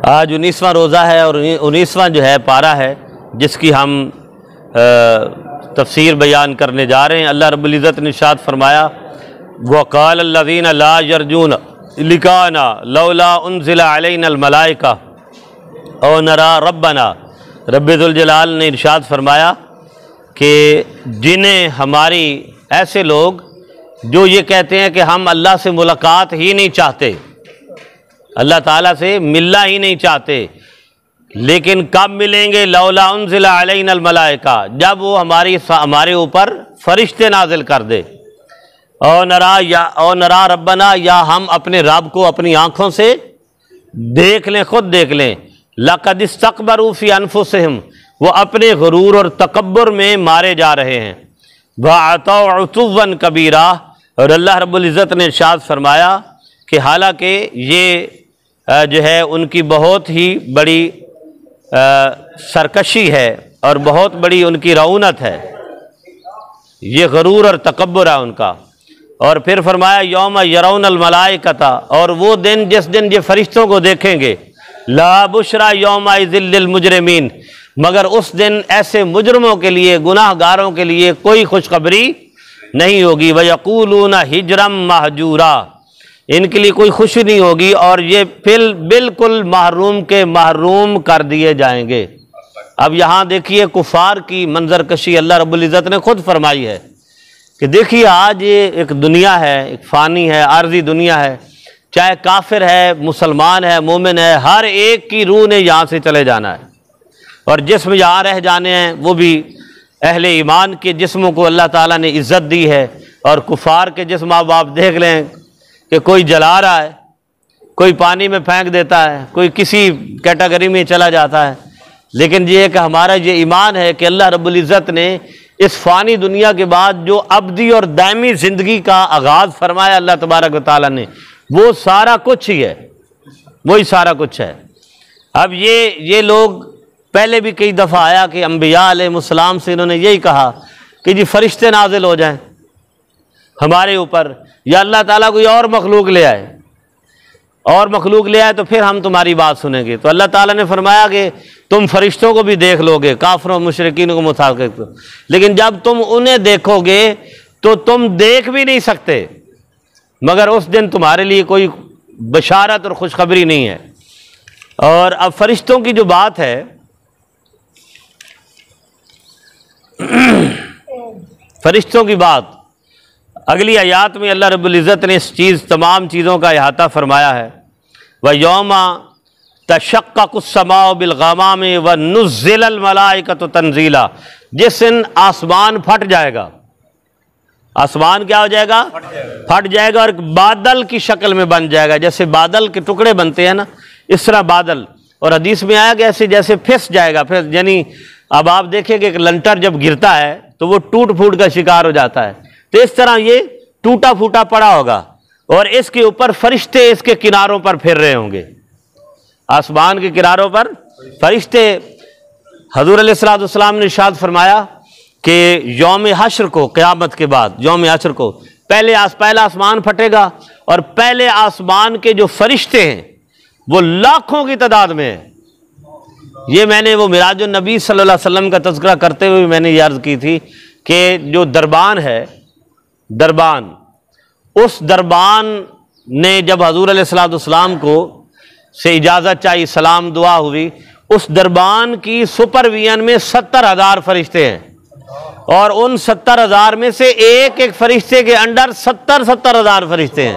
آج 19واں روزہ ہے اور 19واں جو ہے پارہ ہے جس کی ہم تفسیر بیان کرنے جا رہے ہیں۔ اللہ رب العزت نے ارشاد فرمایا وَقَالَ الَّذِينَ لَا يَرْجُونَ لِقَاءَنَا لَوْلَا أُنزِلَ عَلَيْنَا الْمَلَائِكَةُ أَوْ نَرَىٰ رَبَّنَا۔ رب ذوالجلال نے ارشاد فرمایا کہ جنہیں ہماری ایسے لوگ جو یہ کہتے ہیں کہ ہم اللہ سے ملاقات ہی نہیں چاہتے، اللہ تعالیٰ سے ملنا ہی نہیں چاہتے، لیکن کب ملیں گے؟ لولا انزل علینا الملائکہ، جب وہ ہمارے اوپر فرشتے نازل کر دے، او نرا ربنا، یا ہم اپنے رب کو اپنی آنکھوں سے دیکھ لیں، خود دیکھ لیں۔ لقد استکبروا فی انفسہم، وہ اپنے غرور اور تکبر میں مارے جا رہے ہیں۔ وَعَتَوْا عُتُوًّا کبیرا، اور اللہ رب العزت نے ارشاد فرمایا کہ حالانکہ یہ جو ہے ان کی بہت ہی بڑی سرکشی ہے اور بہت بڑی ان کی رعونت ہے، یہ غرور اور تکبر ہے ان کا۔ اور پھر فرمایا یوم یرون الملائکۃ، اور وہ دن جس دن یہ فرشتوں کو دیکھیں گے، لا بشرا یومئذ للمجرمین، مگر اس دن ایسے مجرموں کے لیے، گناہ گاروں کے لیے کوئی خوشخبری نہیں ہوگی۔ وَيَقُولُونَ حِجْرًا مَحْجُورًا، ان کے لیے کوئی خوشی نہیں ہوگی اور یہ بالکل محروم کے محروم کر دیے جائیں گے۔ اب یہاں دیکھیے کفار کی منظر کشی اللہ رب العزت نے خود فرمائی ہے کہ دیکھیے آج یہ ایک دنیا ہے، ایک فانی ہے، عارضی دنیا ہے، چاہے کافر ہے، مسلمان ہے، مومن ہے، ہر ایک کی روح نے یہاں سے چلے جانا ہے، اور جسم یہاں رہ جانے ہیں، وہ بھی اہل ایمان کے جسموں کو اللہ تعالیٰ نے عزت دی ہے، اور کفار کے جسم آپ دیکھ لیں کہ کوئی جلا رہا ہے، کوئی پانی میں پھینک دیتا ہے، کوئی کسی کیٹیگری میں چلا جاتا ہے، لیکن یہ کہ ہمارا یہ ایمان ہے کہ اللہ رب العزت نے اس فانی دنیا کے بعد جو ابدی اور دائمی زندگی کا آغاز فرمایا اللہ تبارک و تعالیٰ نے، وہ سارا کچھ ہی ہے، وہی سارا کچھ ہے۔ اب یہ لوگ پہلے بھی کئی دفعہ آیا کہ انبیاء علیہ السلام سے انہوں نے یہی کہا کہ جی فرشتے نازل ہو جائیں ہمارے اوپر، یا اللہ تعالیٰ کوئی اور مخلوق لے آئے، اور مخلوق لے آئے تو پھر ہم تمہاری بات سنیں گے۔ تو اللہ تعالیٰ نے فرمایا کہ تم فرشتوں کو بھی دیکھ لو گے، کافروں مشرکین کو مخاطب، لیکن جب تم انہیں دیکھو گے تو تم دیکھ بھی نہیں سکتے، مگر اس دن تمہارے لیے کوئی بشارت اور خوشخبری نہیں ہے۔ اور اب فرشتوں کی جو بات ہے، فرشتوں کی بات اگلی آیات میں اللہ رب العزت نے تمام چیزوں کا احاطہ فرمایا ہے۔ وَيَوْمَ تَشَقَّقُ السَّمَاءُ بِالْغَمَامِ وَنُزِّلَ الْمَلَائِكَةُ تَنزِيلًا، جس دن آسمان پھٹ جائے گا، آسمان کیا ہو جائے گا؟ پھٹ جائے گا، اور بادل کی شکل میں بن جائے گا، جیسے بادل کے ٹکڑے بنتے ہیں نا، اس طرح بادل، اور حدیث میں آیا کہ ایسے جیسے پھس جائے گا، پھر یعنی اب آپ دیکھیں کہ ایک لنٹر جب گرتا ہے تو وہ ٹوٹ پھوٹ کا شکار ہو جاتا ہے، تو اس طرح یہ ٹوٹا پھوٹا پڑا ہوگا، اور اس کے اوپر فرشتے اس کے کناروں پر پھر رہے ہوں گے، آسمان کے کناروں پر فرشتے۔ حضور علیہ السلام نے ارشاد فرمایا کہ یوم حشر کو، قیامت کے بعد یوم حشر کو پہلا آسمان پھٹے گا، اور پہلے آسمان کے جو فرشتے ہیں وہ لاکھوں کی تعداد میں ہیں۔ یہ میں نے وہ معراج النبی صلی اللہ علیہ وسلم کا تذکرہ کرتے ہوئے میں نے یہ عرض کی تھی کہ جو دربان ہے، دربان، اس دربان نے جب حضور علیہ السلام کو سے اجازت چاہی، سلام دعا ہوئی، اس دربان کی سپرویژن میں 70,000 فرشتے ہیں، اور ان 70,000 میں سے ایک ایک فرشتے کے انڈر 70,000 فرشتے ہیں۔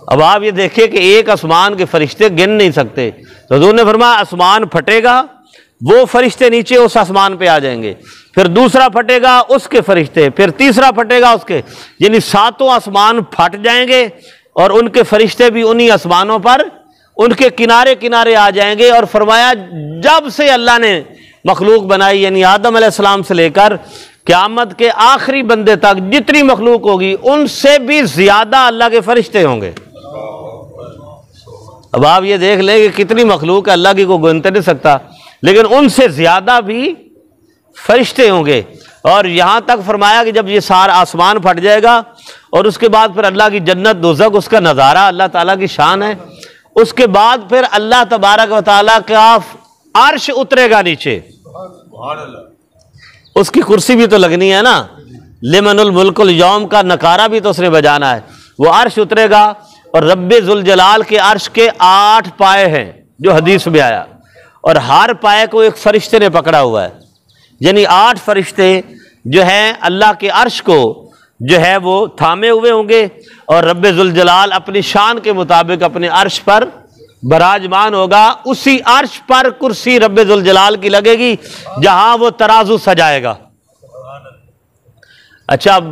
اب آپ یہ دیکھیں کہ ایک آسمان کے فرشتے گن نہیں سکتے، تو حضور نے فرمایا آسمان پھٹے گا، وہ فرشتے نیچے اس آسمان پہ آ جائیں گے، پھر دوسرا پھٹے گا اس کے فرشتے، پھر تیسرا پھٹے گا اس کے، یعنی 7 آسمان پھٹ جائیں گے، اور ان کے فرشتے بھی انہی آسمانوں پر ان کے کنارے کنارے آ جائیں گے۔ اور فرمایا جب سے اللہ نے مخلوق بنائی، یعنی آدم علیہ السلام سے لے کر قیامت کے آخری بندے تک جتنی مخلوق ہوگی، ان سے بھی زیادہ اللہ کے فرشتے ہوں گے۔ اب آپ یہ دیکھ لیں کہ کتنی مخلوق ہے، اللہ کی کوئی گنتے نہیں سکتا، لیکن ان سے زیادہ بھی فرشتے ہوں گے۔ اور یہاں تک فرمایا کہ جب یہ سارا آسمان پھٹ جائے گا، اور اس کے بعد پھر اللہ کی جنت دوزخ، اس کا نظارہ اللہ تعالیٰ کی شان ہے، اس کے بعد پھر اللہ تبارک و تعالیٰ کا عرش اترے گا نیچے. اس کی کرسی بھی تو لگنی ہے نا. لمن الملک اليوم کا نکارہ بھی تو اس نے بجانا ہے. وہ عرش اترے گا اور رب ذوالجلال کے عرش کے 8 پائے ہیں جو حدیث میں آیا, اور ہر پائے کو ایک فرشتے نے پکڑا ہوا ہے. یعنی 8 فرشتے جو ہیں اللہ کے عرش کو جو ہے وہ تھامے ہوئے ہوں گے, اور رب ذوالجلال اپنی شان کے مطابق اپنے عرش پر براجمان ہوگا. اسی عرش پر کرسی رب ذوالجلال کی لگے گی جہاں وہ ترازو سجائے گا. اچھا, اب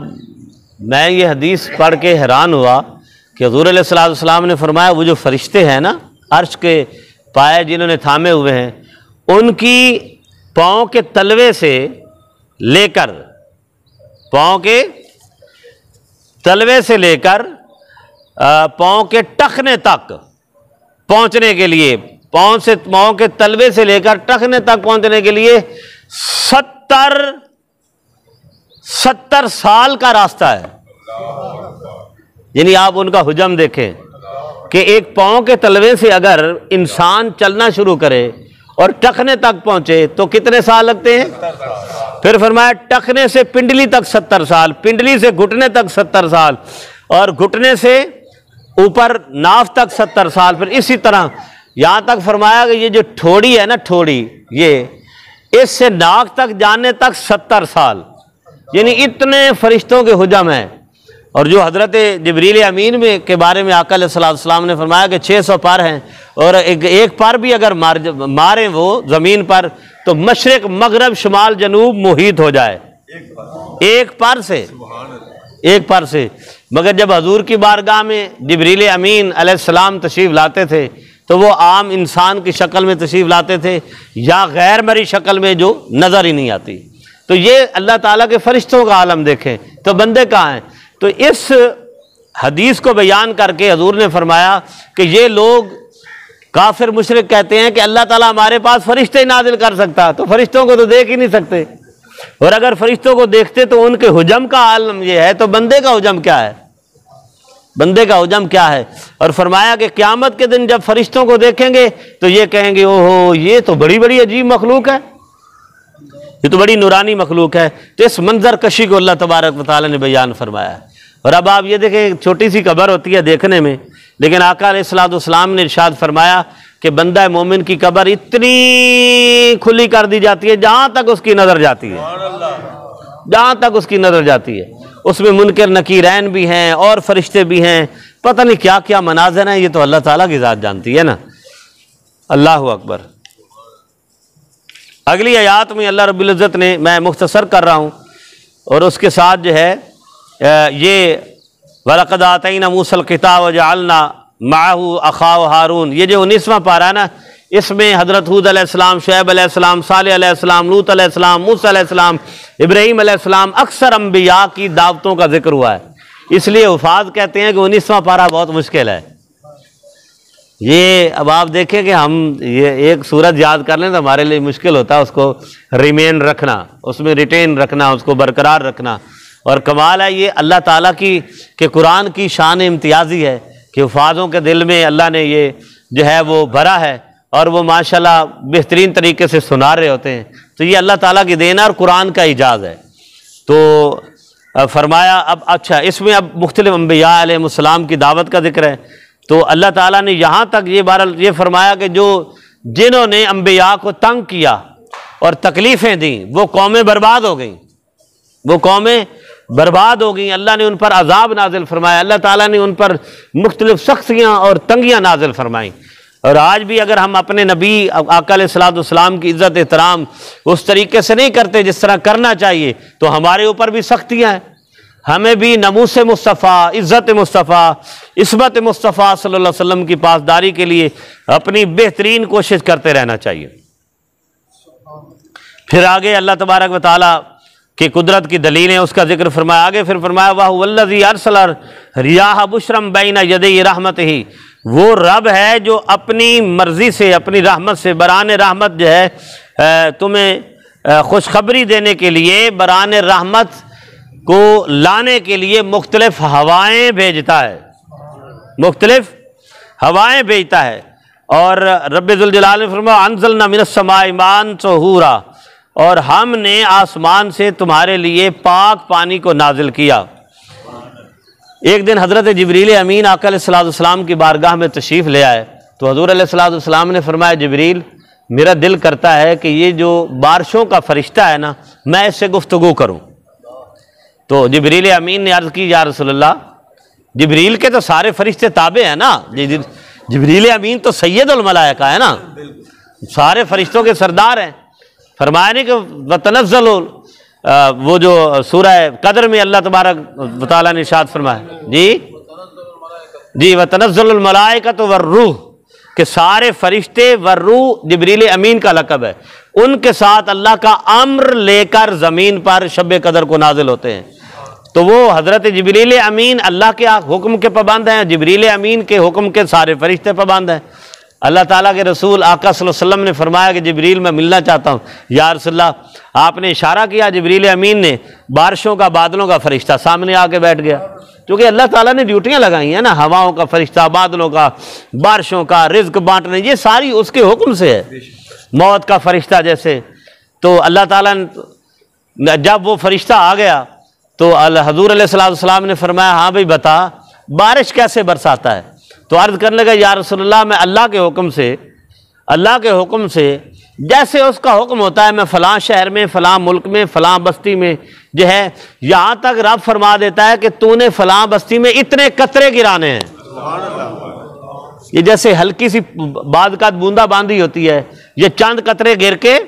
میں یہ حدیث پڑھ کے حیران ہوا کہ حضور علیہ الصلوۃ والسلام نے فرمایا وہ جو فرشتے ہیں نا عرش کے پائے جنہوں نے تھامے ہوئے ہیں, ان کی پاؤں کے تلوے سے لے کر پاؤں کے تلوے سے لے کر پاؤں کے ٹخنے تک پہنچنے کے لیے, پاؤں کے تلوے سے لے کر ٹخنے تک پہنچنے کے لیے 70 سال کا راستہ ہے. یعنی آپ ان کا حجم دیکھیں کہ ایک پاؤں کے تلوے سے اگر انسان چلنا شروع کرے اور ٹخنے تک پہنچے تو کتنے سال لگتے ہیں؟ پھر فرمایا ٹخنے سے پنڈلی تک 70 سال, پنڈلی سے گھٹنے تک 70 سال, اور گھٹنے سے اوپر ناف تک 70 سال. پھر اسی طرح یہاں تک فرمایا کہ یہ جو ٹھوڑی ہے نا, ٹھوڑی, یہ اس سے ناک تک جانے تک 70 سال. یعنی اتنے فرشتوں کے حجم ہیں. اور جو حضرت جبریل امین میں کے بارے میں آقا علیہ السلام نے فرمایا کہ 600 پر ہیں, اور ایک پر بھی اگر ماریں وہ زمین پر تو مشرق مغرب شمال جنوب محیط ہو جائے ایک پر سے. مگر جب حضور کی بارگاہ میں جبریل امین علیہ السلام تشریف لاتے تھے تو وہ عام انسان کی شکل میں تشریف لاتے تھے یا غیر مری شکل میں جو نظر ہی نہیں آتی. تو یہ اللہ تعالیٰ کے فرشتوں کا عالم دیکھیں تو بندے کہاں ہیں. تو اس حدیث کو بیان کر کے حضور نے فرمایا کہ یہ لوگ کافر مشرک کہتے ہیں کہ اللہ تعالیٰ ہمارے پاس فرشتے نازل کر سکتا, تو فرشتوں کو تو دیکھ ہی نہیں سکتے, اور اگر فرشتوں کو دیکھتے تو ان کے حجم کا عالم یہ ہے, تو بندے کا حجم کیا ہے, بندے کا حجم کیا ہے. اور فرمایا کہ قیامت کے دن جب فرشتوں کو دیکھیں گے تو یہ کہیں گے اوہو یہ تو بڑی بڑی عجیب مخلوق ہے, یہ تو بڑی نورانی مخلوق ہے. تو اس منظر کشی کو اللہ تبارک و تعالیٰ نے بیان فرمایا ہے. اور اب آپ یہ دیکھیں چھوٹی سی قبر ہوتی ہے دیکھنے میں, لیکن آقا علیہ الصلوۃ والسلام نے ارشاد فرمایا کہ بندہ مومن کی قبر اتنی کھلی کر دی جاتی ہے جہاں تک اس کی نظر جاتی ہے, جہاں تک اس کی نظر جاتی ہے. اس میں منکر نکیرین بھی ہیں اور فرشتے بھی ہیں, پتہ نہیں کیا کیا مناظر ہیں, یہ تو اللہ تعالیٰ کی ذات جانتی ہے نا. اللہ اکبر. اگلی آیات میں اللہ رب العزت نے, میں مختصر کر رہا ہوں, اور اس کے ساتھ جو ہے یہ وَلَقَدْ آتَيْنَا مُوسَى الْكِتَابَ وَجَعَلْنَا مَعَهُ أَخَاهُ ہارون, یہ جو 19واں پارہ نا, اس میں حضرت ہود علیہ السلام, شعیب علیہ السلام, صالح علیہ السلام, لوط علیہ السلام, موسیٰ علیہ السلام, ابراہیم علیہ السلام, اکثر انبیاء کی دعوتوں کا ذکر ہوا ہے. اس لیے حفاظ کہتے ہیں کہ 19واں پارہ بہت مشکل ہے. یہ اب آپ دیکھیں کہ ہم یہ ایک سورت یاد کر لیں تو ہمارے لیے مشکل ہوتا ہے اس کو ریمین رکھنا, اس میں ریٹین رکھنا, اس کو برقرار رکھنا. اور کمال ہے یہ اللہ تعالیٰ کی کہ قرآن کی شان امتیازی ہے کہ حفاظوں کے دل میں اللہ نے یہ جو ہے وہ بھرا ہے, اور وہ ماشاءاللہ بہترین طریقے سے سنا رہے ہوتے ہیں. تو یہ اللہ تعالیٰ کی دین ہے اور قرآن کا اعجاز ہے. تو فرمایا اب اچھا اس میں اب مختلف انبیاء علیہ السلام کی دعوت کا ذکر ہے. تو اللہ تعالیٰ نے یہاں تک یہ فرمایا کہ جنہوں نے انبیاء کو تنگ کیا اور تکلیفیں دیں وہ قومیں برباد ہو گئیں, وہ قومیں برباد ہو گئیں. اللہ نے ان پر عذاب نازل فرمایا, اللہ تعالیٰ نے ان پر مختلف سختیاں اور تنگیاں نازل فرمائیں. اور آج بھی اگر ہم اپنے نبی آقا علیہ الصلوۃ والسلام کی عزت احترام اس طریقے سے نہیں کرتے جس طرح کرنا چاہیے تو ہمارے اوپر بھی سختیاں ہیں. ہمیں بھی ناموس مصطفیٰ, عزت مصطفیٰ, عصمت مصطفیٰ صلی اللہ علیہ وسلم کی پاسداری کے لیے اپنی بہترین کوشش کرتے رہنا چاہیے. پھر آگے اللہ تبارک و تعالیٰ کہ قدرت کی دلیلیں اس کا ذکر فرمایا. آگے پھر فرمایا وَهُوَ الَّذِي أَرْسَلَ الرِّيَاحَ بُشْرًا بَيْنَ يَدَيْ رَحْمَتِهِ, وہ رب ہے جو اپنی مرضی سے, اپنی رحمت سے, بران رحمت جو ہے تمہیں خوشخبری دینے کے لیے, بران رحمت کو لانے کے لیے مختلف ہوائیں بھیجتا ہے, مختلف ہوائیں بھیجتا ہے۔ اور رب ذوالجلال نے فرمایا انزلنا من السماء ماء طہورا، اور ہم نے آسمان سے تمہارے لیے پاک پانی کو نازل کیا۔ ایک دن حضرت جبریل امین آقا علیہ السلام کی بارگاہ میں تشریف لے آئے تو حضور علیہ السلام نے فرمایا جبریل میرا دل کرتا ہے کہ یہ جو بارشوں کا فرشتہ ہے نا میں اس سے گفتگو کروں۔ تو جبریل امین نے عرض کی یا رسول اللہ، جبریل کے تو سارے فرشتے تابع ہیں نا، جبریل امین تو سید الملائکہ ہے نا، سارے فرشتوں کے سردار ہیں۔ فرمایا نہیں کہ وتنزل، وہ جو سورہ قدر میں اللہ تبارک و تعالیٰ نے ارشاد فرمایا جی وتنزل الملائکۃ والروح، کہ سارے فرشتے والروح جبریل امین کا لقب ہے، ان کے ساتھ اللہ کا امر لے کر زمین پر شب قدر کو نازل ہوتے ہیں۔ تو وہ حضرت جبریل امین اللہ کے حکم کے پابند ہیں، جبریل امین کے حکم کے سارے فرشتے پابند ہیں۔ اللہ تعالیٰ کے رسول آقا صلی اللہ علیہ وسلم نے فرمایا کہ جبریل میں ملنا چاہتا ہوں۔ یا رسول اللہ، آپ نے اشارہ کیا، جبریل امین نے بارشوں کا بادلوں کا فرشتہ سامنے آ کے بیٹھ گیا، کیونکہ اللہ تعالیٰ نے ڈیوٹیاں لگائی ہیں نا، ہواؤں کا فرشتہ، بادلوں کا، بارشوں کا، رزق بانٹنے، یہ ساری اس کے حکم سے ہے، موت کا فرشتہ جیسے۔ تو اللہ تعالیٰ نے جب وہ فرشتہ آ گیا تو حضور علیہ السلام نے فرمایا ہاں بھائی بتا بارش کیسے برساتا ہے؟ تو عرض کرنے لگا یا رسول اللہ میں اللہ کے حکم سے جیسے اس کا حکم ہوتا ہے، میں فلاں شہر میں، فلاں ملک میں، فلاں بستی میں جو ہے، یہاں تک رب فرما دیتا ہے کہ تو نے فلاں بستی میں اتنے قطرے گرانے ہیں۔ یہ جیسے ہلکی سی بعض اوقات بوندا باندی ہوتی ہے، یہ چند قطرے گر کے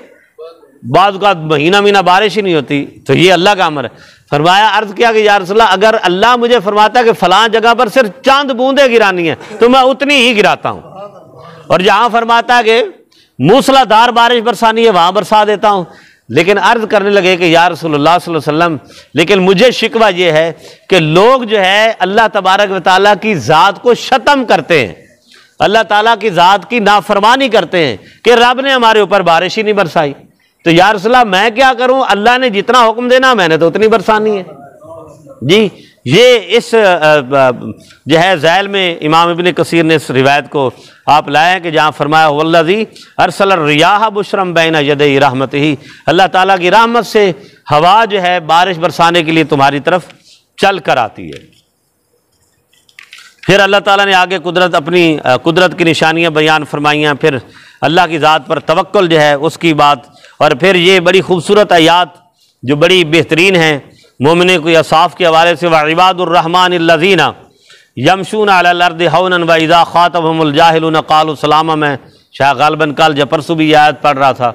بعض اوقات مہینہ بارش ہی نہیں ہوتی، تو یہ اللہ کا امر ہے۔ فرمایا عرض کیا کہ یا رسول اللہ اگر اللہ مجھے فرماتا ہے کہ فلاں جگہ پر صرف چند بوندیں گرانی ہیں تو میں اتنی ہی گراتا ہوں، اور جہاں فرماتا ہے کہ موسلا دھار بارش برسانی ہے وہاں برسا دیتا ہوں۔ لیکن عرض کرنے لگے کہ یا رسول اللہ صلی اللہ علیہ وسلم لیکن مجھے شکوہ یہ ہے کہ لوگ جو ہے اللہ تبارک و تعالیٰ کی ذات کو شتم کرتے ہیں، اللہ تعالیٰ کی ذات کی نافرمانی کرتے ہیں کہ رب نے ہمارے اوپر بارش ہی نہیں برسائی۔ تو یا رسول اللہ میں کیا کروں، اللہ نے جتنا حکم دینا میں نے تو اتنی برسانی ہے۔ جی یہ اس جو ہے ذیل میں امام ابن کثیر نے اس روایت کو آپ لائے کہ جہاں فرمایا والذی ارسل الریاح بشرا بین یدی رحمتہ، اللہ تعالیٰ کی رحمت سے ہوا جو ہے بارش برسانے کے لیے تمہاری طرف چل کر آتی ہے۔ پھر اللہ تعالیٰ نے آگے اپنی قدرت کی نشانیاں بیان فرمائیاں، پھر اللہ کی ذات پر توکل جو ہے اس کی بات، اور پھر یہ بڑی خوبصورت آیات جو بڑی بہترین ہیں مومنین کو اوصاف کے حوالے سے وعباد الرحمن الذین یمشون علی الارض ہونا واذا خاطبهم الجاہلون قالوا سلاما۔ میں شاید غالباً کل یا پرسوں بھی یہ آیت پڑھ رہا تھا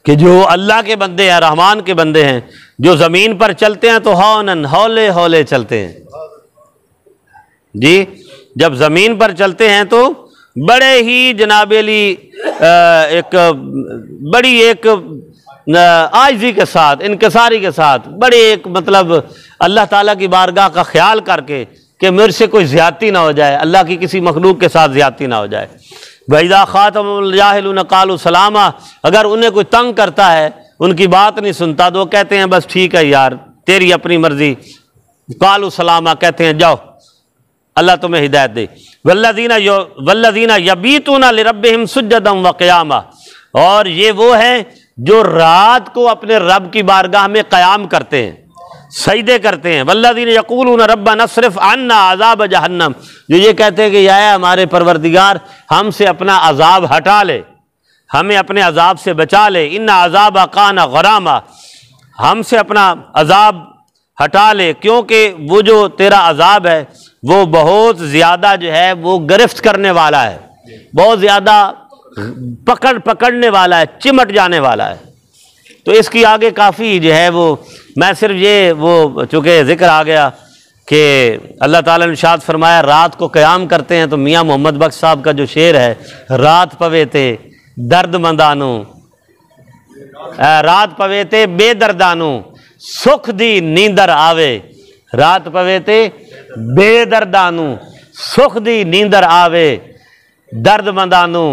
کہ جو اللہ کے بندے ہیں، رحمان کے بندے ہیں، جو زمین پر چلتے ہیں تو ہونن ہولے ہولے چلتے ہیں۔ جی جب زمین پر چلتے ہیں تو بڑے ہی جناب علی ایک عاجزی کے ساتھ، انکساری کے ساتھ، بڑے ایک مطلب اللہ تعالیٰ کی بارگاہ کا خیال کر کے کہ میرے سے کوئی زیادتی نہ ہو جائے، اللہ کی کسی مخلوق کے ساتھ زیادتی نہ ہو جائے۔ وَإِذَا خَاطَبَهُمُ الْجَاهِلُونَ قَالُوا سَلَامًا، اگر انہیں کوئی تنگ کرتا ہے، ان کی بات نہیں سنتا تو وہ کہتے ہیں بس ٹھیک ہے یار تیری اپنی مرضی، قَالُوا سَلَامًا کہتے ہیں جاؤ اللہ تمہیں ہدایت دے۔ وَالَّذِينَ يَبِيتُونَ لِرَبِّهِمْ سُجَّدًا وَقِيَامًا، اور یہ وہ ہیں جو رات کو اپنے رب کی بارگاہ میں قیام کرتے ہیں، سجدے کرتے ہیں۔ وَالَّذِينَ يَقُولُونَ رَبَّنَا اصْرِفْ عَنَّا عَذَابَ جَهَنَّمَ، جو یہ کہتے ہیں کہ یا ہمارے پروردگار ہم سے اپنا عذاب ہٹا لے، ہمیں اپنے عذاب سے بچا لے۔ إِنَّ عَذَابَ كَانَ غَرَامًا، ہم سے اپنا عذاب ہٹا لے کیونکہ وہ جو تیرا عذاب ہے وہ بہت زیادہ جو ہے وہ گرفت کرنے والا ہے، بہت زیادہ پکڑنے والا ہے، چمٹ جانے والا ہے۔ تو اس کی آگے کافی جو ہے وہ میں صرف یہ وہ چونکہ ذکر آ گیا کہ اللہ تعالیٰ نے ارشاد فرمایا رات کو قیام کرتے ہیں، تو میاں محمد بخش صاحب کا جو شعر ہے رات پوے تے درد مندانو، رات پوے تے بے دردانو سکھ دی نیندر آوے، رات پوے تے بے دردانو سکھ دی نیندر آوے، درد مندانو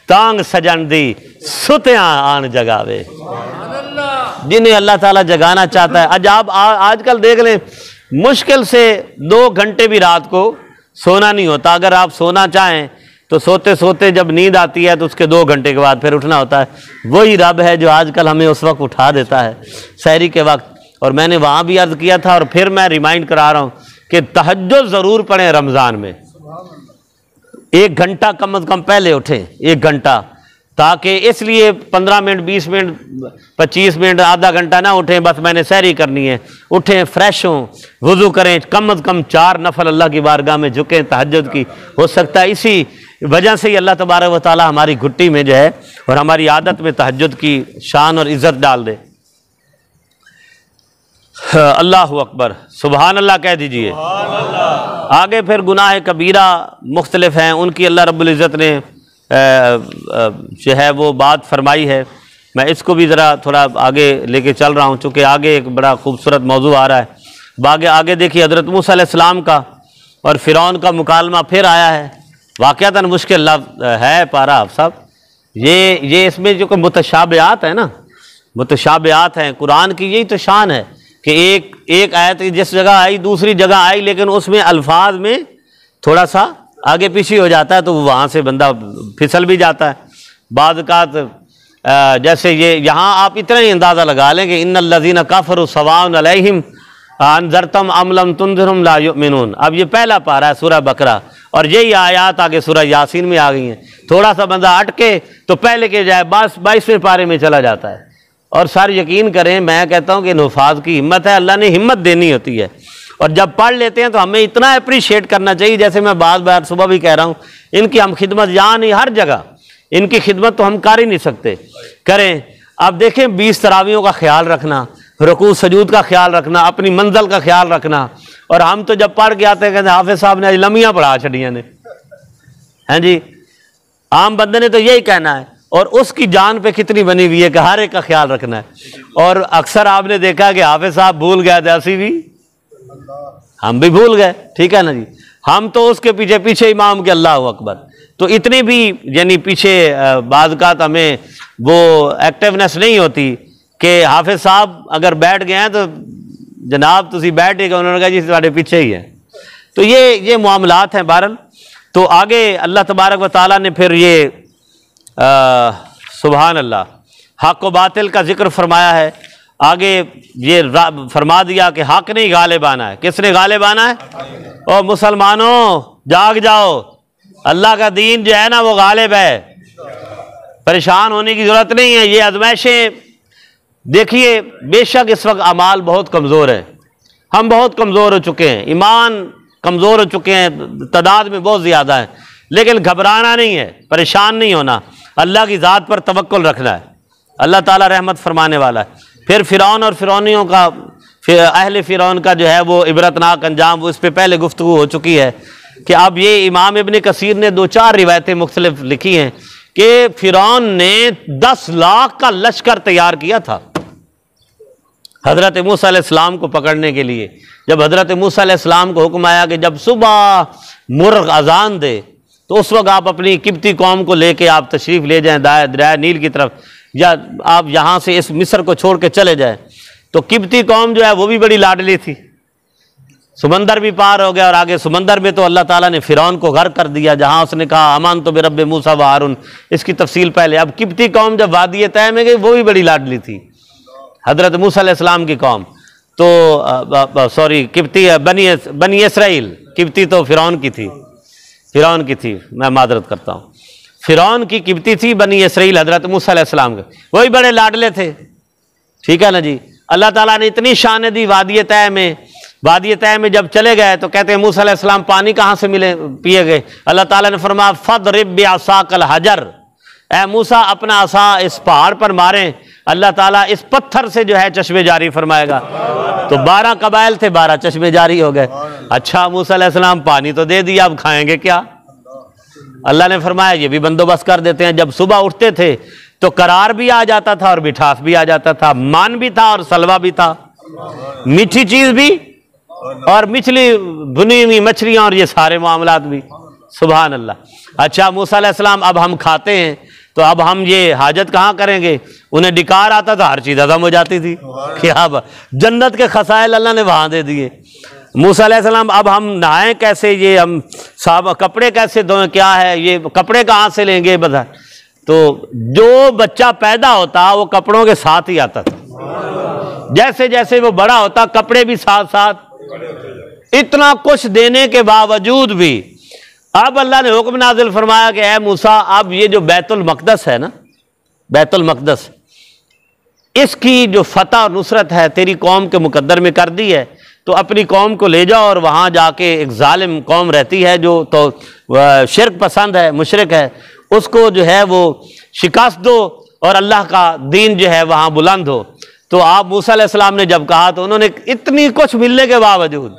تانگ سجن دی ستیاں آن جگاوے۔ جنہیں اللہ تعالیٰ جگانا چاہتا ہے، آج کل دیکھ لیں مشکل سے 2 گھنٹے بھی رات کو سونا نہیں ہوتا. اگر آپ سونا چاہیں تو سوتے سوتے جب نیند آتی ہے تو اس کے 2 گھنٹے کے بعد پھر اٹھنا ہوتا ہے. وہی رب ہے جو آج کل ہمیں اس وقت اٹھا دیتا ہے سحری کے وقت. اور میں نے وہاں بھی عرض کیا تھا اور پھر میں ریمائنڈ کرا رہا ہوں کہ تہجد ضرور پڑھیں رمضان میں. 1 گھنٹا کم از کم پہلے اٹھیں, 1 گھنٹا, تاکہ اس لیے 15 منٹ 20 منٹ 25 منٹ آدھا گھنٹہ نہ اٹھیں بس میں نے سحری کرنی ہے. اٹھیں, فریش ہوں, وضو کریں, کم از کم 4 نفل اللہ کی بارگاہ میں جھکیں تہجد کی. ہو سکتا ہے اسی وجہ سے ہی اللہ تبارک و تعالی ہماری گھٹی میں جو ہے اور ہماری عادت میں تہجد کی شان اور عزت ڈال دے. اللہ اکبر, سبحان اللہ کہہ دیجئے. آگے پھر گناہ کبیرہ مختلف ہیں, ان کی اللہ رب العزت نے جو ہے وہ بات فرمائی ہے. میں اس کو بھی ذرا تھوڑا آگے لے کے چل رہا ہوں چونکہ آگے ایک بڑا خوبصورت موضوع آ رہا ہے. آگے دیکھیے حضرت موسیٰ علیہ السلام کا اور فرعون کا مکالمہ پھر آیا ہے. واقعتاً مشکل لفظ ہے پارا آپ صاحب. یہ اس میں جو کہ متشابہات ہیں نا, متشابہات ہیں قرآن کی. یہی تو شان ہے کہ ایک آیت جس جگہ آئی دوسری جگہ آئی, لیکن اس میں الفاظ میں تھوڑا سا آگے پیچھے ہو جاتا ہے تو وہاں سے بندہ پھسل بھی جاتا ہے. بعض اوقات جیسے یہاں آپ اتنا ہی اندازہ لگا لیں کہ ان الذین کفروا سواء علیہم انذرتم ام لم تنذرہم لا یؤمنون. اب یہ پہلا پارہ ہے سورہ بقرہ اور یہی آیات آگے سورہ یاسین میں آ گئی ہیں. تھوڑا سا بندہ اٹکے تو پہلے کے جائے 22ویں پارے میں چلا جاتا ہے. اور سر یقین کریں, میں کہتا ہوں کہ نفاذ کی ہمت ہے, اللہ نے ہمت دینی ہوتی ہے. اور جب پڑھ لیتے ہیں تو ہمیں اتنا اپریشیٹ کرنا چاہیے. جیسے میں بعض بار صبح بھی کہہ رہا ہوں, ان کی ہم خدمت یہاں نہیں ہر جگہ, ان کی خدمت تو ہم کر ہی نہیں سکتے. کریں. اب دیکھیں 20 تراویحوں کا خیال رکھنا, رکوع سجود کا خیال رکھنا, اپنی منزل کا خیال رکھنا. اور ہم تو جب پڑھ کے آتے ہیں کہتے ہیں حافظ صاحب نے آج لمحیاں پڑھا چھڑیاں نے, ہیں جی. عام بندے نے تو یہی کہنا ہے. اور اس کی جان پہ کتنی بنی ہوئی ہے کہ ہر ایک کا خیال رکھنا ہے. اور اکثر آپ نے دیکھا کہ حافظ صاحب بھول گئے تھے, اسی بھی ہم بھی بھول گئے. ٹھیک ہے نا جی, ہم تو اس کے پیچھے امام کے اللہ اکبر. تو اتنی بھی یعنی پیچھے بعض اوقات ہمیں وہ ایکٹیونیس نہیں ہوتی کہ حافظ صاحب اگر بیٹھ گئے ہیں تو جناب تسی بیٹھ گئے, انہوں نے کہا جی تھوڑے پیچھے ہی ہے. تو یہ معاملات ہیں بہرحال. تو آگے اللہ تبارک و تعالیٰ نے پھر یہ سبحان اللہ حق و باطل کا ذکر فرمایا ہے. آگے یہ فرما دیا کہ حق نہیں غالب آنا ہے. کس نے غالب آنا ہے؟ او مسلمانوں جاگ جاؤ, اللہ کا دین جو ہے نا وہ غالب ہے. پریشان ہونے کی ضرورت نہیں ہے. یہ آزمائشیں دیکھیے, بے شک اس وقت اعمال بہت کمزور ہیں, ہم بہت کمزور ہو چکے ہیں, ایمان کمزور ہو چکے ہیں, تعداد میں بہت زیادہ ہیں. لیکن گھبرانا نہیں ہے, پریشان نہیں ہونا, اللہ کی ذات پر توکل رکھنا ہے. اللہ تعالیٰ رحمت فرمانے والا ہے. پھر فرعون اور فرعونیوں کا, اہل فرعون کا جو ہے وہ عبرتناک انجام, وہ اس پہ پہلے گفتگو ہو چکی ہے کہ اب یہ امام ابن کثیر نے 2-4 روایتیں مختلف لکھی ہیں کہ فرعون نے 10 لاکھ کا لشکر تیار کیا تھا حضرت موسیٰ علیہ السلام کو پکڑنے کے لیے. جب حضرت موسیٰ علیہ السلام کو حکم آیا کہ جب صبح مرغ اذان دے تو اس وقت آپ اپنی قبطی قوم کو لے کے آپ تشریف لے جائیں دریائے نیل کی طرف, یا آپ یہاں سے اس مصر کو چھوڑ کے چلے جائیں. تو قبطی قوم جو ہے وہ بھی بڑی لاڈلی تھی, سمندر بھی پار ہو گیا, اور آگے سمندر میں تو اللہ تعالیٰ نے فرعون کو غرق کر دیا جہاں اس نے کہا آمنت برب موسیٰ و ہارون. اس کی تفصیل پہلے. اب قبطی قوم جب وادی طے میں گئی وہ بھی بڑی لاڈلی تھی, حضرت موسیٰ علیہ السلام کی قوم. تو سوری قبطی بنی اسرائیل, قبطی تو فرعون کی تھی, میں معذرت کرتا ہوں. فرعون کی قبطی تھی, بنی اسرائیل حضرت موسیٰ علیہ السلام کے, وہی بڑے لاڈلے تھے. ٹھیک ہے نا جی. اللہ تعالیٰ نے اتنی شان دی وادی طے میں جب چلے گئے تو کہتے ہیں موسیٰ علیہ السلام پانی کہاں سے پیے گئے؟ اللہ تعالیٰ نے فرمایا فَضْرِبْ بِعَصَاكَ الْحَجَرَ, اے موسیٰ اپنا عصا اس پہاڑ پر ماریں, اللہ تعالیٰ اس پتھر سے جو ہے چشمے جاری فرمائے گا. تو 12 قبائل تھے, 12 چشمے جاری ہو گئے. اچھا موسیٰ علیہ السلام پانی تو دے دیا, اب کھائیں گے کیا؟ اللہ نے فرمایا یہ بھی بندوبست کر دیتے ہیں. جب صبح اٹھتے تھے تو قرار بھی آ جاتا تھا اور مٹھاس بھی آ جاتا تھا, مان بھی تھا اور سلوا بھی تھا, میٹھی چیز بھی اور مچھلی بھنی ہوئی مچھلیاں اور یہ سارے معاملات بھی. سبحان اللہ. اچھا موسیٰ علیہ السلام اب ہم کھاتے ہیں تو اب ہم یہ حاجت کہاں کریں گے؟ انہیں ڈکار آتا تھا, ہر چیز ہضم ہو جاتی تھی. کیا جنت کے خسائل اللہ نے وہاں دے دیے. موسیٰ علیہ السلام اب ہم نہائیں کیسے، یہ ہم صاحب کپڑے کیسے دھوئیں، کیا ہے یہ کپڑے کہاں سے لیں گے بتا. تو جو بچہ پیدا ہوتا وہ کپڑوں کے ساتھ ہی آتا تھا، جیسے جیسے وہ بڑا ہوتا کپڑے بھی ساتھ ساتھ. اتنا کچھ دینے کے باوجود بھی اب اللہ نے حکم نازل فرمایا کہ اے موسیٰ اب یہ جو بیت المقدس ہے نا، بیت المقدس، اس کی جو فتح اور نصرت ہے تیری قوم کے مقدر میں کر دی ہے، تو اپنی قوم کو لے جاؤ اور وہاں جا کے ایک ظالم قوم رہتی ہے جو تو شرک پسند ہے، مشرک ہے، اس کو جو ہے وہ شکست دو اور اللہ کا دین جو ہے وہاں بلند ہو. تو آپ موسیٰ علیہ السلام نے جب کہا تو انہوں نے اتنی کچھ ملنے کے باوجود،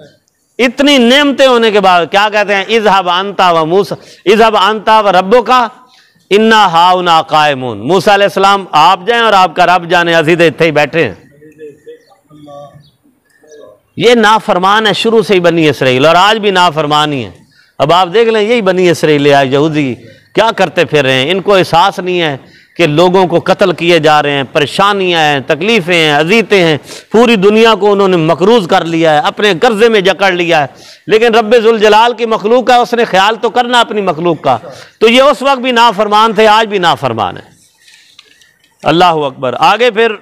اتنی نعمتیں ہونے کے بعد کیا کہتے ہیں، اذهب انت وموسیٰ اذهب انت وربک انا ہاؤنا قائمون. موسیٰ علیہ السلام آپ جائیں اور آپ کا رب جانے، اسی تو اتنے ہی بیٹھے ہیں. یہ نافرمان ہے شروع سے ہی بنی اسرائیل، اور آج بھی نافرمانی ہے. اب آپ دیکھ لیں یہی بنی اسرائیل ہے، یہودی کیا کرتے پھر رہے ہیں. ان کو احساس نہیں ہے کہ لوگوں کو قتل کیے جا رہے ہیں، پریشانیاں ہیں، تکلیفیں ہیں، اذیتیں ہیں، پوری دنیا کو انہوں نے مقروض کر لیا ہے، اپنے قرضے میں جکڑ لیا ہے. لیکن رب ذوالجلال کی مخلوق ہے، اس نے خیال تو کرنا اپنی مخلوق کا. تو یہ اس وقت بھی نافرمان تھے، آج بھی نافرمان ہے. اللہ اکبر. آگے پھر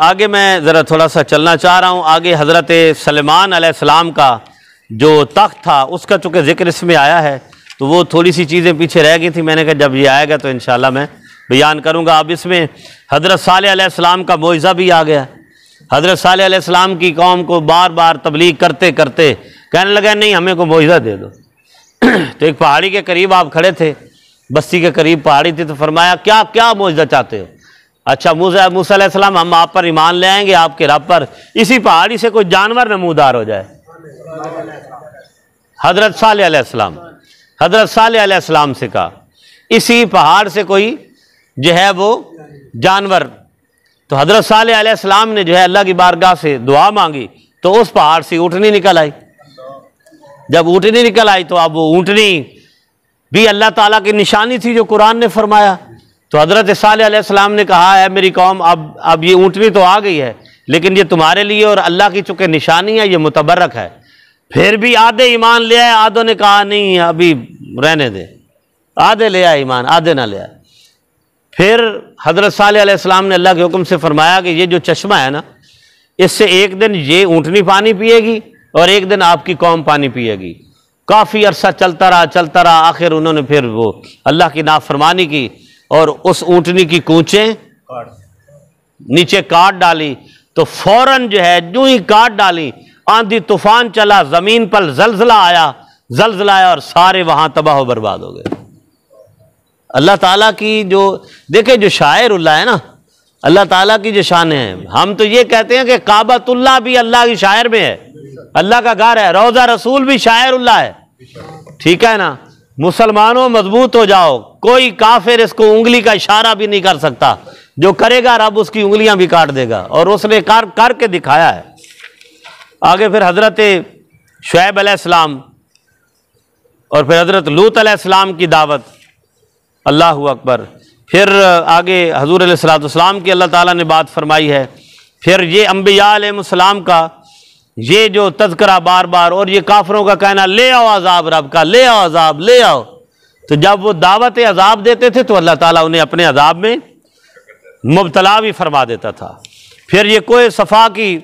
آگے میں ذرا تھوڑا سا چلنا چاہ رہا ہوں. آگے حضرت سلیمان علیہ السلام کا جو تخت تھا اس کا چونکہ ذکر اس میں آیا ہے تو وہ تھوڑی سی چیزیں پیچھے رہ گئی تھی، میں نے کہا جب یہ آئے گا تو انشاءاللہ میں بیان کروں گا. اب اس میں حضرت صالح علیہ السلام کا معجزہ بھی آ گیا. حضرت صالح علیہ السلام کی قوم کو بار بار تبلیغ کرتے کرتے کہنے لگا نہیں ہمیں کو معجزہ دے دو. تو ایک پہاڑی کے قریب آپ کھڑے تھے، بستی کے قریب پہاڑی تھی، تو فرمایا کیا کیا معجزہ چاہتے ہو؟ اچھا موسیٰ علیہ السلام ہم آپ پر ایمان لے آئیں گے، آپ کے رب پر. اسی پہاڑی سے کوئی جانور نمودار ہو جائے. حضرت صالح علیہ السلام حضرت صالح علیہ السلام سے کہا اسی پہاڑ سے کوئی جو ہے وہ جانور. تو حضرت صالح علیہ السلام نے جو ہے اللہ کی بارگاہ سے دعا مانگی تو اس پہاڑ سے اونٹنی نکل آئی. جب اونٹنی نکل آئی تو اب وہ اونٹنی بھی اللہ تعالیٰ کی نشانی تھی جو قرآن نے فرمایا. تو حضرت صالح علیہ السلام نے کہا ہے میری قوم اب یہ اونٹنی تو آ گئی ہے لیکن یہ تمہارے لیے اور اللہ کی چونکہ نشانی ہے، یہ متبرک ہے. پھر بھی آدھے ایمان لے آئے، آدھوں نے کہا نہیں ابھی رہنے دے. آدھے لے آئے ایمان، آدھے نہ لے آئے. پھر حضرت صالح علیہ السلام نے اللہ کے حکم سے فرمایا کہ یہ جو چشمہ ہے نا، اس سے ایک دن یہ اونٹنی پانی پیے گی اور ایک دن آپ کی قوم پانی پیے گی. کافی عرصہ چلتا رہا. آخر انہوں نے پھر وہ اللہ کی نافرمانی کی اور اس اونٹنی کی کونچیں نیچے کاٹ ڈالی. تو فوراً جو ہے جو ہی کاٹ ڈالی، آندھی طوفان چلا، زمین پر زلزلہ آیا اور سارے وہاں تباہ و برباد ہو گئے. اللہ تعالیٰ کی جو دیکھیں جو شاعر اللہ ہے نا، اللہ تعالیٰ کی جو شان ہے. ہم تو یہ کہتے ہیں کہ کعبۃ اللہ بھی اللہ کی شاعر میں ہے، اللہ کا گھر ہے. روضہ رسول بھی شاعر اللہ ہے. ٹھیک ہے نا. مسلمانوں مضبوط ہو جاؤ، کوئی کافر اس کو انگلی کا اشارہ بھی نہیں کر سکتا. جو کرے گا رب اس کی انگلیاں بھی کاٹ دے گا، اور اس نے کر کے دکھایا ہے. آگے پھر حضرت شعیب علیہ السلام اور پھر حضرت لوط علیہ السلام کی دعوت. اللہ اکبر. پھر آگے حضور علیہ السلام کی اللہ تعالیٰ نے بات فرمائی ہے. پھر یہ انبیاء علیہ السلام کا یہ جو تذکرہ بار بار، اور یہ کافروں کا کہنا لے آؤ عذاب رب کا، لے آؤ عذاب، لے آؤ. تو جب وہ دعوت عذاب دیتے تھے تو اللہ تعالیٰ انہیں اپنے عذاب میں مبتلا بھی فرما دیتا تھا. پھر یہ کوہ صفا کی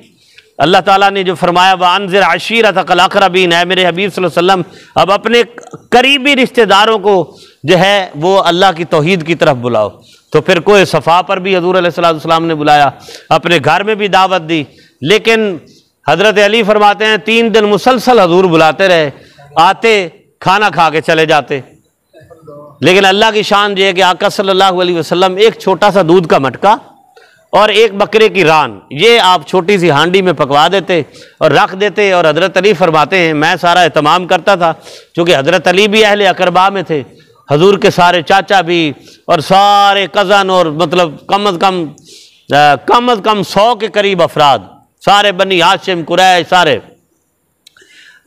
اللہ تعالیٰ نے جو فرمایا وَأَنذِرْ عَشِيرَتَكَ الْأَقْرَبِينَ، اے میرے حبیب صلی اللہ علیہ وسلم اب اپنے قریبی رشتہ داروں کو جو ہے وہ اللہ کی توحید کی طرف بلاؤ. تو پھر کوہ صفا پر بھی حضور علیہ السلام نے بلایا، اپنے گھر میں بھی دعوت دی. لیکن حضرت علی فرماتے ہیں 3 دن مسلسل حضور بلاتے رہے، آتے کھانا کھا کے چلے جاتے. لیکن اللہ کی شان یہ ہے کہ آقا صلی اللہ علیہ وسلم ایک چھوٹا سا دودھ کا مٹکا اور ایک بکرے کی ران، یہ آپ چھوٹی سی ہانڈی میں پکوا دیتے اور رکھ دیتے. اور حضرت علی فرماتے ہیں میں سارا اہتمام کرتا تھا، چونکہ حضرت علی بھی اہل اقربا میں تھے، حضور کے سارے چاچا بھی اور سارے کزن، اور مطلب کم از کم 100 کے قریب افراد، سارے بنی ہاشم قریش سارے.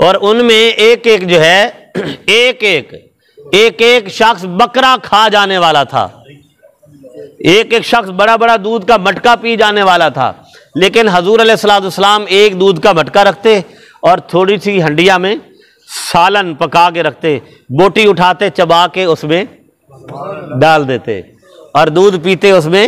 اور ان میں ایک جو ہے ایک شخص بکرا کھا جانے والا تھا، ایک شخص بڑا بڑا دودھ کا مٹکا پی جانے والا تھا. لیکن حضور علیہ الصلوۃ والسلام ایک دودھ کا مٹکا رکھتے اور تھوڑی سی ہنڈیا میں سالن پکا کے رکھتے، بوٹی اٹھاتے چبا کے اس میں ڈال دیتے اور دودھ پیتے اس میں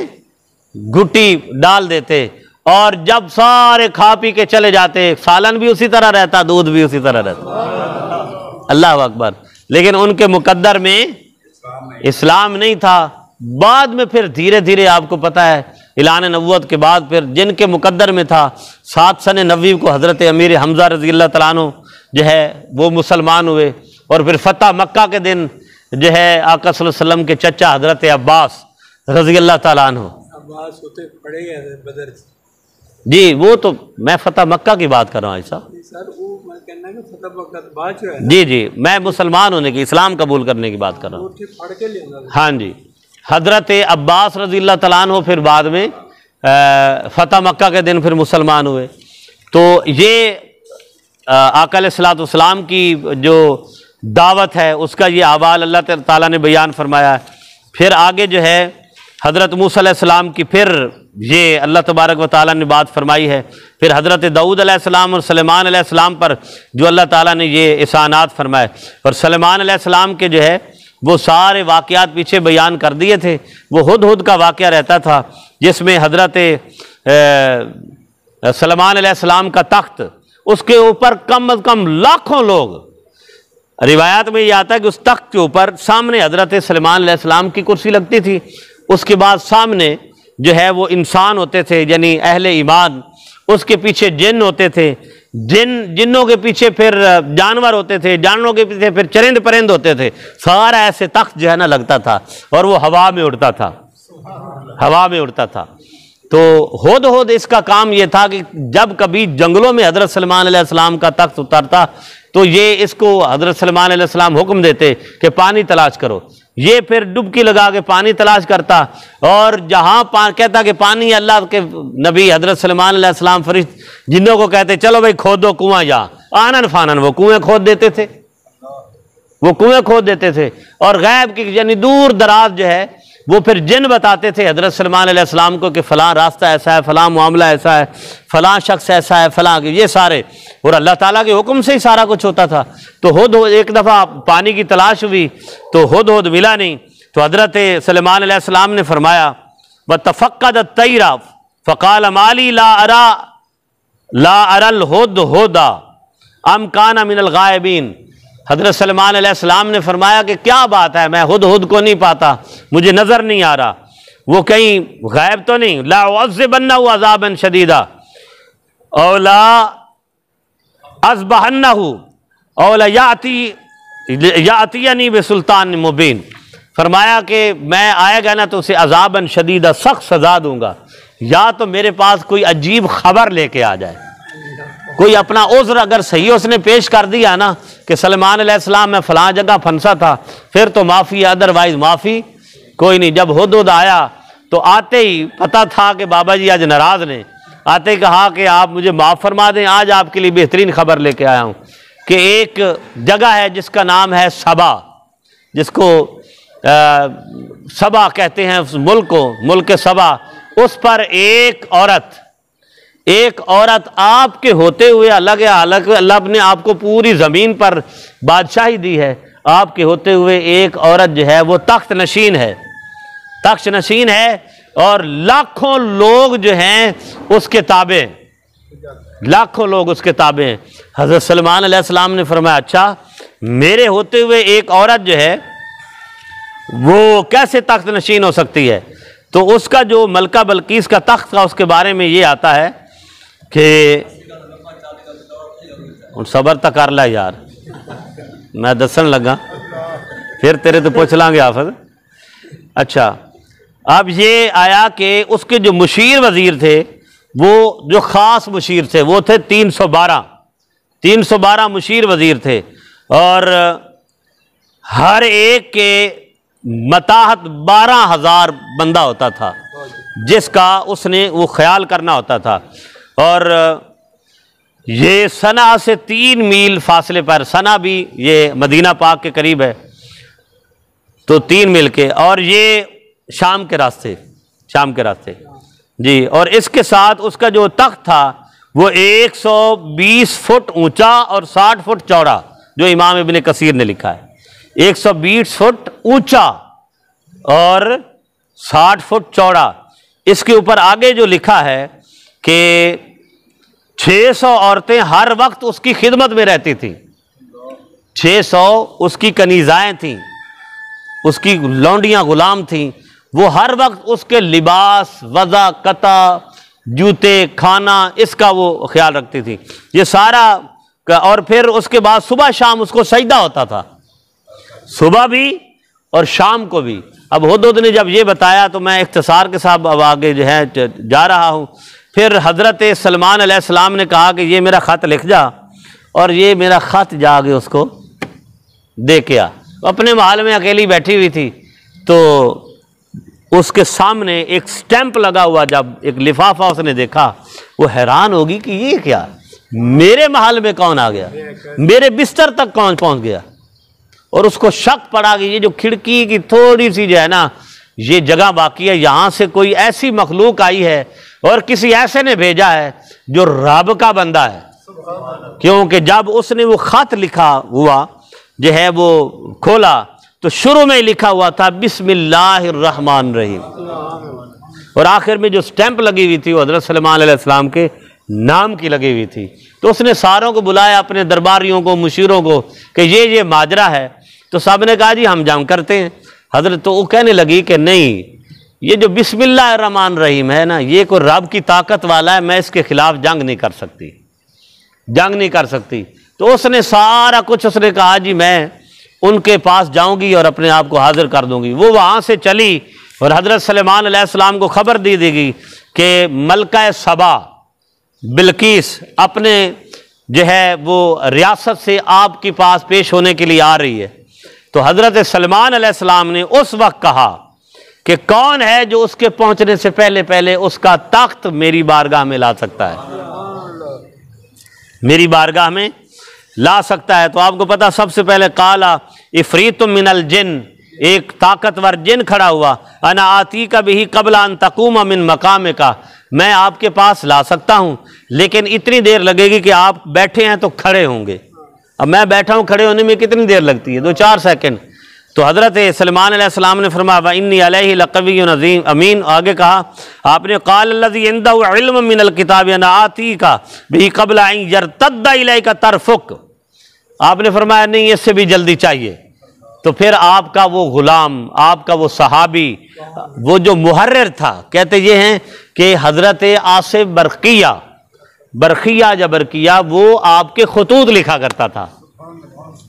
گھٹی ڈال دیتے، اور جب سارے کھا پی کے چلے جاتے سالن بھی اسی طرح رہتا، دودھ بھی اسی طرح رہتا۔ اللہ اکبر۔ لیکن ان کے مقدر میں اسلام نہیں تھا۔ بعد میں پھر دھیرے دھیرے آپ کو پتہ ہے اعلان نبوت کے بعد پھر جن کے مقدر میں تھا 7 سن نبوی کو حضرت امیر حمزہ رضی اللہ تعالیٰ عنہ جو ہے وہ مسلمان ہوئے، اور پھر فتح مکہ کے دن جو ہے آقا صلی اللہ علیہ وسلم کے چچا حضرت عباس رضی اللہ تعالیٰ عنہ، عباس ہوتے پڑے گئے بدر سے۔ جی وہ تو میں فتح مکہ کی بات کر رہا ہوں صاحب۔ سر وہ میں کہنا ہے کہ فتح مکہ بعد جو ہے جی جی میں مسلمان ہونے کی، اسلام قبول کرنے کی بات کر رہا ہوں۔ وہ پڑھ کے لے آنا۔ ہاں جی، حضرت عباس رضی اللہ تعالیٰ عنہ پھر بعد میں فتح مکہ کے دن پھر مسلمان ہوئے۔ تو یہ آقا علیہ الصلوۃ والسلام کی جو دعوت ہے اس کا یہ احوال اللہ تعالیٰ نے بیان فرمایا ہے۔ پھر آگے جو ہے حضرت موسیٰ علیہ السلام کی پھر یہ اللہ تبارک و تعالیٰ نے بات فرمائی ہے۔ پھر حضرت داؤد علیہ السلام اور سلیمان علیہ السلام پر جو اللہ تعالیٰ نے یہ احسانات فرمائے، اور سلیمان علیہ السلام کے جو ہے وہ سارے واقعات پیچھے بیان کر دیے تھے۔ وہ ہدہد کا واقعہ رہتا تھا جس میں حضرت سلیمان علیہ السلام کا تخت، اس کے اوپر کم از کم لاکھوں لوگ، روایات میں یہ آتا ہے کہ اس تخت کے اوپر سامنے حضرت سلیمان علیہ السلام کی کرسی لگتی تھی، اس کے بعد سامنے جو ہے وہ انسان ہوتے تھے یعنی اہل ایمان، اس کے پیچھے جن ہوتے تھے، جنوں کے پیچھے پھر جانور ہوتے تھے، جانوروں کے پیچھے پھر چرند پرند ہوتے تھے، سارا ایسے تخت جو ہے نا لگتا تھا اور وہ ہوا میں اڑتا تھا، ہوا میں اڑتا تھا۔ تو ہد اس کا کام یہ تھا کہ جب کبھی جنگلوں میں حضرت سلیمان علیہ السلام کا تخت اترتا تو یہ اس کو حضرت سلیمان علیہ السلام حکم دیتے کہ پانی تلاش کرو، یہ پھر ڈبکی لگا کے پانی تلاش کرتا، اور جہاں کہتا کہ پانی، اللہ کے نبی حضرت سلیمان علیہ السلام فرشت جنوں کو کہتے چلو بھائی کھودو کنواں، جا آنن فانن وہ کنویں کھود دیتے تھے، وہ کنویں کھود دیتے تھے، اور غیب کی یعنی دور دراز جو ہے وہ پھر جن بتاتے تھے حضرت سلیمان علیہ السلام کو کہ فلاں راستہ ایسا ہے، فلاں معاملہ ایسا ہے، فلاں شخص ایسا ہے، فلاں یہ سارے، اور اللہ تعالیٰ کے حکم سے ہی سارا کچھ ہوتا تھا۔ تو ہد ایک دفعہ پانی کی تلاش ہوئی تو ہد ملا نہیں، تو حضرت سلیمان علیہ السلام نے فرمایا وَتَفَقَّدَ الطَّيْرَ فَقَالَ مَا لِي لَا أَرَى الْهُدْهُدَ أَمْ كَانَ مِنَ الْغَائِبِينَ۔ حضرت سلیمان علیہ السلام نے فرمایا کہ کیا بات ہے، میں ہدہد کو نہیں پاتا، مجھے نظر نہیں آ رہا، وہ کہیں غائب تو نہیں، لا اعذبنہ عذابا شدیدا او لا اذبحنہ او لا یاتینی بسلطان مبین۔ فرمایا کہ میں آئے گا نا تو اسے عذابا شدیدا، سخت سزا دوں گا، یا تو میرے پاس کوئی عجیب خبر لے کے آ جائے، کوئی اپنا عذر اگر صحیح اس نے پیش کر دیا نا کہ سلیمان علیہ السلام میں فلاں جگہ پھنسا تھا، پھر تو معافی ہے، ادروائز معافی کوئی نہیں۔ جب ہدہد آیا تو آتے ہی پتہ تھا کہ بابا جی آج ناراض نے، آتے ہی کہا کہ آپ مجھے معاف فرما دیں، آج آپ کے لیے بہترین خبر لے کے آیا ہوں کہ ایک جگہ ہے جس کا نام ہے سبا، جس کو سبا کہتے ہیں اس ملک کو، ملک سبا، اس پر ایک عورت آپ کے ہوتے ہوئے، اللہ نے آپ کو پوری زمین پر بادشاہی دی ہے، آپ کے ہوتے ہوئے ایک عورت جو ہے وہ تخت نشین ہے، اور لاکھوں لوگ جو ہیں اس کے تابع، لاکھوں لوگ اس کے تابع ہیں۔ حضرت سلیمان علیہ السلام نے فرمایا اچھا، میرے ہوتے ہوئے ایک عورت جو ہے وہ کیسے تخت نشین ہو سکتی ہے؟ تو اس کا جو ملکہ بلقیس کا تخت تھا اس کے بارے میں یہ آتا ہے کہ صبر تک کر لا یار، میں دسن لگا پھر تیرے تو پوچھ لیں گے حافظ۔ اچھا، اب یہ آیا کہ اس کے جو مشیر وزیر تھے، وہ جو خاص مشیر تھے وہ تھے 312 مشیر وزیر تھے، اور ہر ایک کے متاحت 12,000 بندہ ہوتا تھا جس کا اس نے وہ خیال کرنا ہوتا تھا، اور یہ صنعا سے 3 میل فاصلے پر، صنعا بھی یہ مدینہ پاک کے قریب ہے، تو 3 میل کے، اور یہ شام کے راستے جی، اور اس کے ساتھ اس کا جو تخت تھا وہ 120 فٹ اونچا اور 60 فٹ چوڑا، جو امام ابن کثیر نے لکھا ہے 120 فٹ اونچا اور 60 فٹ چوڑا۔ اس کے اوپر آگے جو لکھا ہے کہ 600 عورتیں ہر وقت اس کی خدمت میں رہتی تھیں، 600 اس کی کنیزائیں تھیں، اس کی لونڈیاں غلام تھیں، وہ ہر وقت اس کے لباس، وضع، قطع، جوتے، کھانا، اس کا وہ خیال رکھتی تھی، یہ سارا۔ اور پھر اس کے بعد صبح شام اس کو سجدہ ہوتا تھا، صبح بھی اور شام کو بھی۔ اب ہدہد نے جب یہ بتایا تو میں اختصار کے ساتھ اب آگے جو ہے جا رہا ہوں۔ پھر حضرت سلمان علیہ السلام نے کہا کہ یہ میرا خط لکھ جا، اور یہ میرا خط جا کے اس کو دے کے آ۔ اپنے محل میں اکیلی بیٹھی ہوئی تھی تو اس کے سامنے ایک سٹیمپ لگا ہوا، جب ایک لفافہ اس نے دیکھا وہ حیران ہوگی کہ یہ کیا، میرے محل میں کون آ گیا، میرے بستر تک کون پہنچ گیا۔ اور اس کو شک پڑا کہ یہ جو کھڑکی کی تھوڑی سی جو ہے نا یہ جگہ باقی ہے، یہاں سے کوئی ایسی مخلوق آئی ہے اور کسی ایسے نے بھیجا ہے جو رب کا بندہ ہے۔ کیونکہ جب اس نے وہ خط لکھا ہوا جو ہے وہ کھولا تو شروع میں لکھا ہوا تھا بسم اللہ الرحمن الرحیم، اور آخر میں جو سٹیمپ لگی ہوئی تھی وہ حضرت سلمان علیہ السلام کے نام کی لگی ہوئی تھی۔ تو اس نے ساروں کو بلایا، اپنے درباریوں کو، مشیروں کو، کہ یہ ماجرا ہے۔ تو سب نے کہا جی ہم جنگ کرتے ہیں۔ حضرت تو وہ کہنے لگی کہ نہیں، یہ جو بسم اللہ الرحمن الرحیم ہے نا یہ کوئی رب کی طاقت والا ہے، میں اس کے خلاف جنگ نہیں کر سکتی، جنگ نہیں کر سکتی۔ تو اس نے سارا کچھ اس نے کہا جی میں ان کے پاس جاؤں گی اور اپنے آپ کو حاضر کر دوں گی۔ وہ وہاں سے چلی اور حضرت سلیمان علیہ السلام کو خبر دی گئی کہ ملکہ سبا بلقیس اپنے جو ہے وہ ریاست سے آپ کے پاس پیش ہونے کے لیے آ رہی ہے۔ تو حضرت سلمان علیہ السلام نے اس وقت کہا کہ کون ہے جو اس کے پہنچنے سے پہلے پہلے اس کا تخت میری بارگاہ میں لا سکتا ہے، میری بارگاہ میں لا سکتا ہے۔ تو آپ کو پتا سب سے پہلے قالا افریت من الجن، ایک طاقتور جن کھڑا ہوا، انا آتی کا بھی قبل ان تقوم من مقام کا، میں آپ کے پاس لا سکتا ہوں لیکن اتنی دیر لگے گی کہ آپ بیٹھے ہیں تو کھڑے ہوں گے۔ اب میں بیٹھا ہوں، کھڑے ہونے میں کتنی دیر لگتی ہے؟ 2-4 سیکنڈ۔ تو حضرت سلمان علیہ السلام نے فرمایا وَإِنِّي عَلَيْهِ لَقَوِيٌّ عَزِيمٌ امین۔ آگے کہا آپ نے قال الذی عنده علم من الکتاب انا آتیک بہ قبل ان یرتد الیک طرفک، آپ نے فرمایا نہیں اس سے بھی جلدی چاہیے۔ تو پھر آپ کا وہ غلام، آپ کا وہ صحابی، وہ جو محرر تھا، کہتے یہ ہیں کہ حضرت آصف برقیہ وہ آپ کے خطوط لکھا کرتا تھا،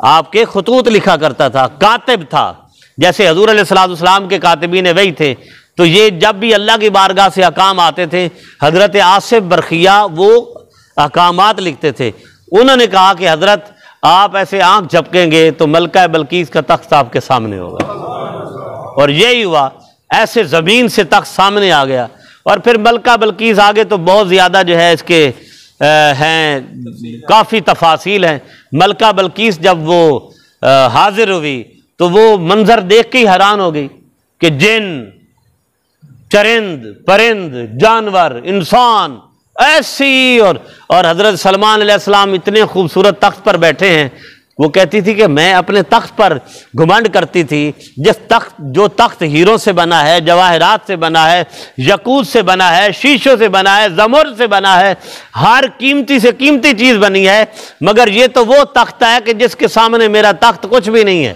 آپ کے خطوط لکھا کرتا تھا، کاتب تھا، جیسے حضور علیہ السلام کے کاتبین وحی تھے۔ تو یہ جب بھی اللہ کی بارگاہ سے احکام آتے تھے حضرت آصف برقیہ وہ احکامات لکھتے تھے۔ انہوں نے کہا کہ حضرت آپ ایسے آنکھ جھپکیں گے تو ملکہ بلقیس کا تخت آپ کے سامنے ہوگا، اور یہی ہوا، ایسے زمین سے تخت سامنے آ گیا۔ اور پھر ملکہ بلقیس آگے تو بہت زیادہ جو ہے اس کے ہیں کافی تفاصیل ہیں۔ ملکہ بلقیس جب وہ حاضر ہوئی تو وہ منظر دیکھ کے ہی حیران ہو گئی کہ جن، چرند، پرند، جانور، انسان ایسی، اور حضرت سلمان علیہ السلام اتنے خوبصورت تخت پر بیٹھے ہیں۔ وہ کہتی تھی کہ میں اپنے تخت پر گھمنڈ کرتی تھی، جو تخت ہیروں سے بنا ہے، جواہرات سے بنا ہے، یاقوت سے بنا ہے، شیشوں سے بنا ہے، زمرد سے بنا ہے، ہر قیمتی سے قیمتی چیز بنی ہے، مگر یہ تو وہ تخت ہے کہ جس کے سامنے میرا تخت کچھ بھی نہیں ہے۔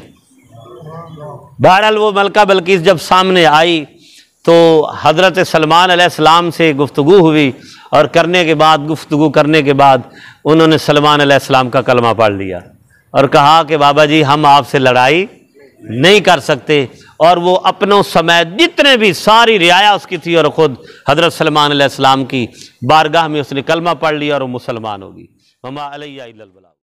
بہرحال وہ ملکہ بلقیس جب سامنے آئی تو حضرت سلمان علیہ السلام سے گفتگو ہوئی، اور گفتگو کرنے کے بعد انہوں نے سلمان علیہ السلام کا کلمہ پڑھ لیا اور کہا کہ بابا جی ہم آپ سے لڑائی نہیں کر سکتے۔ اور وہ اپنوں سمیت جتنے بھی ساری رعایا اس کی تھی اور خود حضرت سلمان علیہ السلام کی بارگاہ میں اس نے کلمہ پڑھ لیا اور وہ مسلمان ہوگی۔ وما علیہ الا البلاغ۔